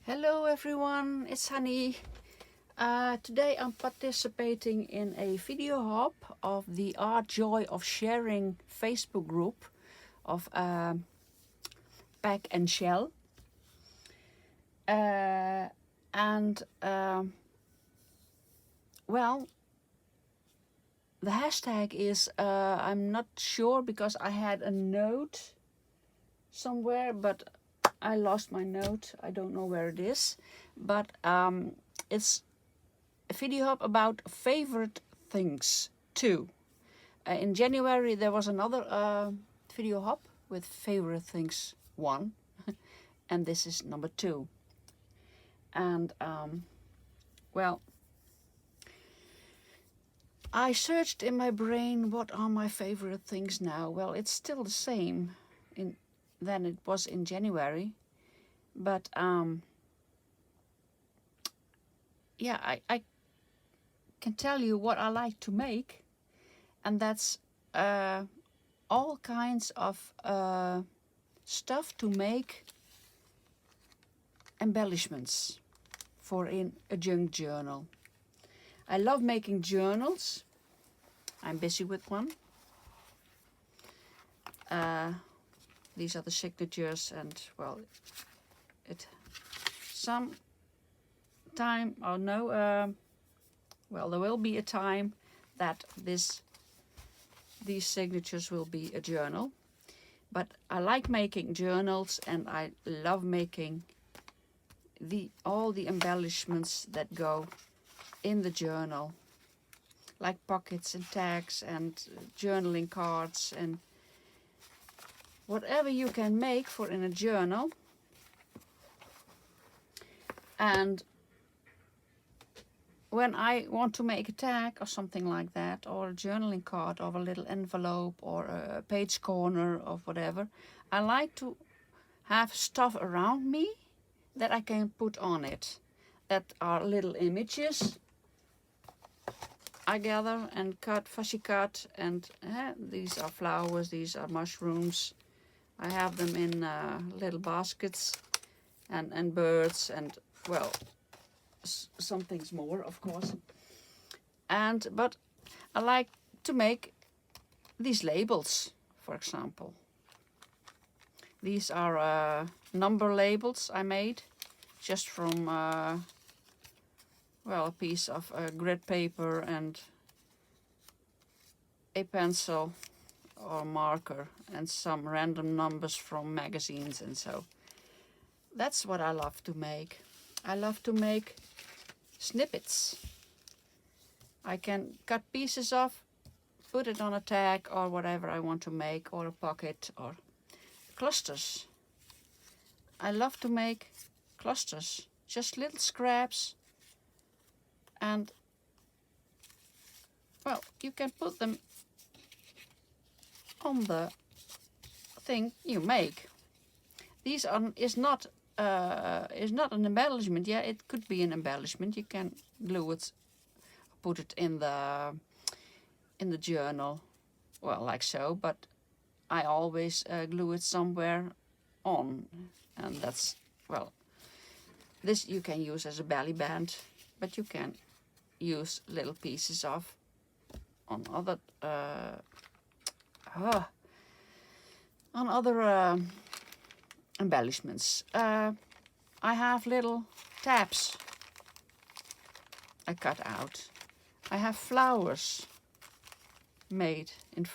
Hello everyone, it's Hanny. Today I'm participating in a video hub of the Art Joy of Sharing Facebook group of Pack and Shell. Well, the hashtag is, I'm not sure because I had a note somewhere, but I lost my note. I don't know where it is, but it's a video hub about favorite things too. In January there was another video hub with favorite things 1 and this is number 2. And well, I searched in my brain what are my favorite things now. Well, it's still the same than it was in January, but yeah, I can tell you what I like to make, and that's all kinds of stuff to make embellishments for in a junk journal. I love making journals. I'm busy with one. These are the signatures, and well, it some time, oh no, well, there will be a time that these signatures will be a journal. But I like making journals, and I love making all the embellishments that go in the journal, like pockets and tags and journaling cards and whatever you can make for in a journal. And when I want to make a tag or something like that, or a journaling card, or a little envelope, or a page corner, or whatever, I like to have stuff around me that I can put on it, that are little images I gather and cut, fussy cut, and these are flowers, these are mushrooms. I have them in little baskets, and birds, and well, some things more, of course. But I like to make these labels, for example. These are number labels I made just from well, a piece of grid paper and a pencil or marker and some random numbers from magazines, and so that's what I love to make. I love to make snippets. I can cut pieces off, put it on a tag or whatever I want to make, or a pocket, or clusters. I love to make clusters, just little scraps, and well, you can put them on the thing you make. These is not an embellishment. Yeah, it could be an embellishment. You can glue it, put it in the journal, well, like so. But I always glue it somewhere on, and that's, well, this you can use as a belly band, but you can use little pieces of on other embellishments. I have little tabs I cut out. I have flowers made in.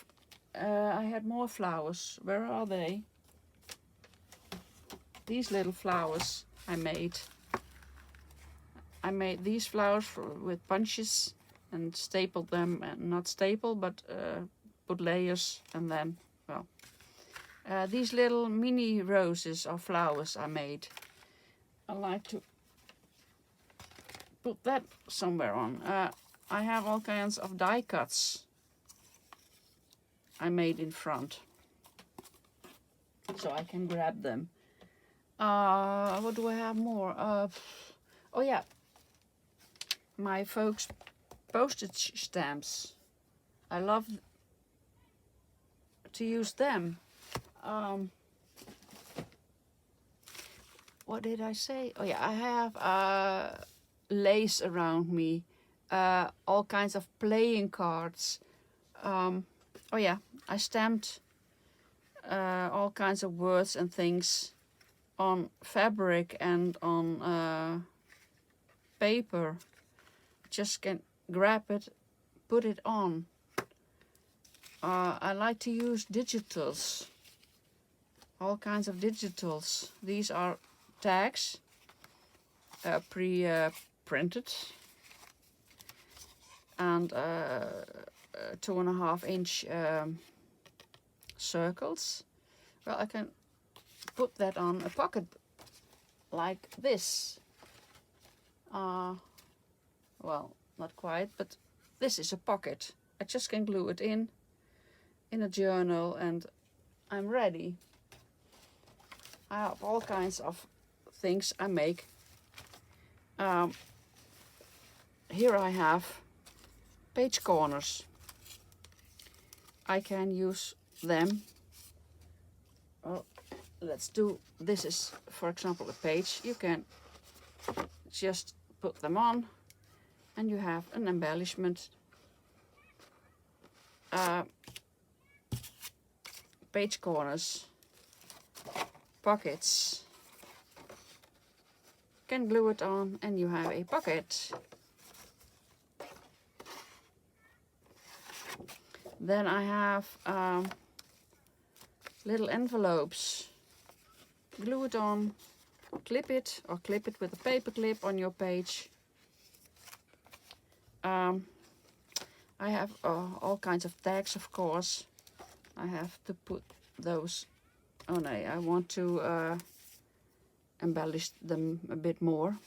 I had more flowers. Where are they? These little flowers I made. I made these flowers with punches and stapled them, and not staple, but put layers, and then, well, these little mini roses or flowers I made. I like to put that somewhere on. I have all kinds of die cuts I made in front, so I can grab them. What do I have more? Oh yeah, my folks' postage stamps. I love to use them. what did I say? Oh yeah, I have lace around me, all kinds of playing cards. Oh yeah, I stamped all kinds of words and things on fabric and on paper. Just can grab it, put it on. I like to use digitals, all kinds of digitals. These are tags, pre-printed, and 2.5 inch circles. Well, I can put that on a pocket like this. Well, not quite, but this is a pocket. I just can glue it in a journal and I'm ready. I have all kinds of things I make. Here I have page corners. I can use them. Oh, let's do, this is for example a page. You can just put them on and you have an embellishment. Page corners, pockets. Can glue it on and you have a pocket. Then I have little envelopes. Glue it on, clip it, or clip it with a paper clip on your page. I have all kinds of tags, of course. I have to put those on. I want to embellish them a bit more.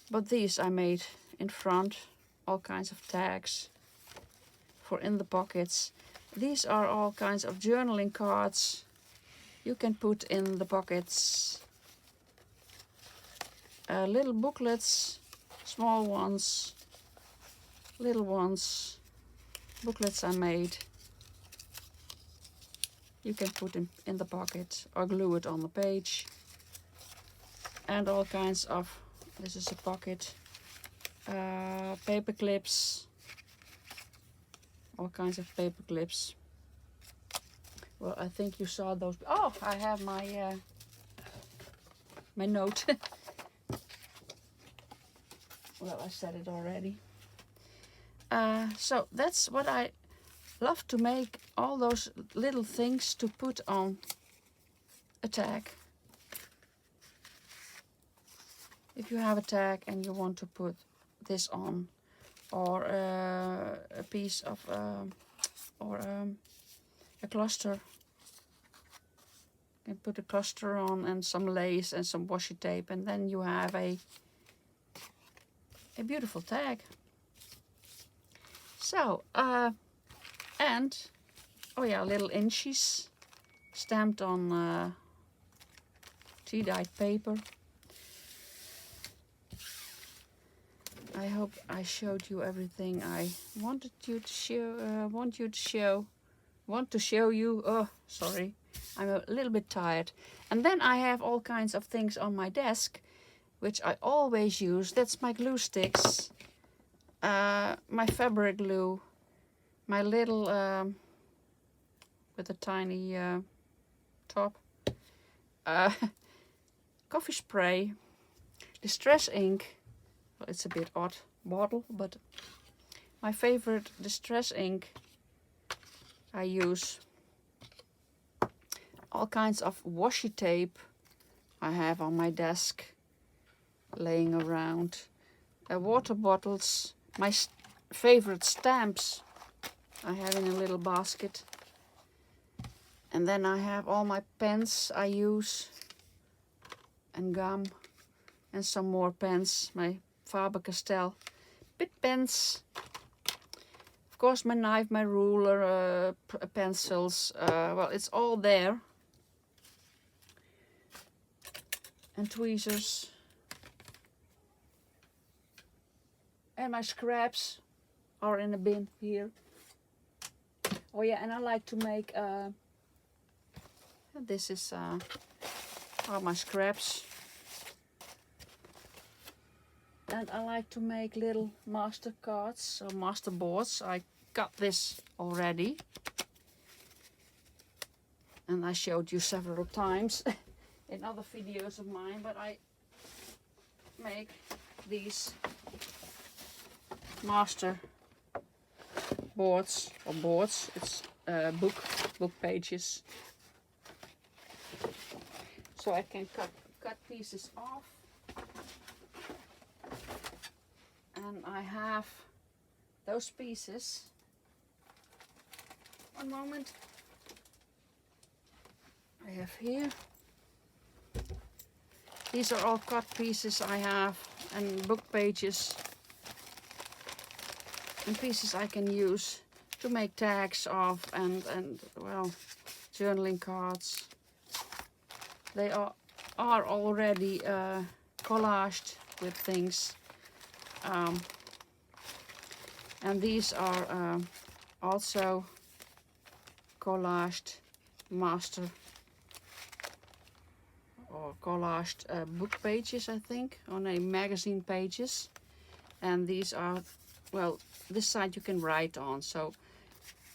But these I made in front, all kinds of tags for in the pockets. These are all kinds of journaling cards you can put in the pockets. Little booklets, small ones, little ones, booklets I made. You can put them in the pocket or glue it on the page. And all kinds of, this is a pocket, paper clips, all kinds of paper clips. Well, I think you saw those. Oh, I have my my note. Well, I said it already. So that's what I love to make, all those little things to put on a tag. If you have a tag and you want to put this on, or a piece of a cluster, you can put a cluster on and some lace and some washi tape, and then you have a beautiful tag. So and oh yeah, little inches stamped on tea-dyed paper. I hope I showed you everything I wanted you to show. Want to show you. Oh, sorry, I'm a little bit tired. And then I have all kinds of things on my desk, which I always use. That's my glue sticks, my fabric glue, my little with a tiny top, coffee spray, distress ink. Well, it's a bit odd bottle, but my favorite distress ink. I use all kinds of washi tape I have on my desk laying around, water bottles, my favorite stamps I have in a little basket, and then I have all my pens I use, and gum, and some more pens, my Faber-Castell bit pens, of course my knife, my ruler, pencils, well, it's all there, and tweezers, and my scraps are in a bin here. Oh yeah, and I like to make this is all my scraps. And I like to make little master cards or master boards. I got this already. And I showed you several times in other videos of mine, but I make these master boards or boards. It's book pages. So I can cut pieces off. And I have those pieces. One moment. I have here. These are all cut pieces I have, and book pages and pieces I can use to make tags of and well, journaling cards. They are already collaged with things. And these are also collaged master or collaged book pages, I think, on a magazine pages. And these are, well, this side you can write on, so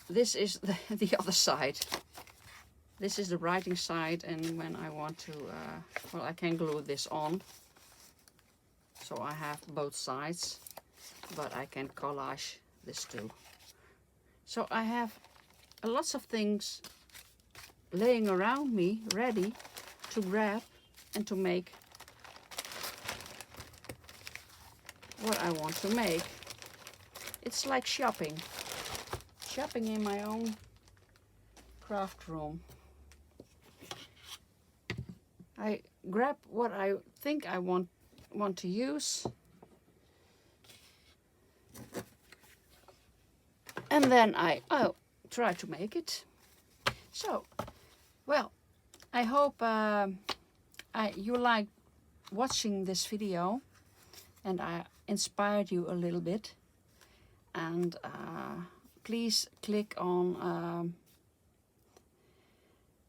this is the other side. This is the writing side, and when I want to, well, I can glue this on. So I have both sides, but I can collage this too. So I have lots of things laying around me, ready to grab and to make what I want to make. It's like shopping. Shopping in my own craft room. I grab what I think I want to use, and then I'll try to make it. So, well, I hope you like watching this video and I inspired you a little bit. And please click on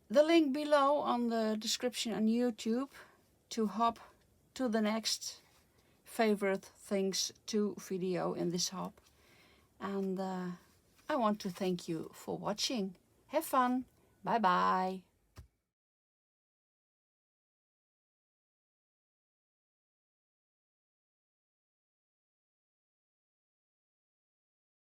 the link below on the description on YouTube to hop to the next favorite things to video in this hop. And I want to thank you for watching. Have fun. Bye bye.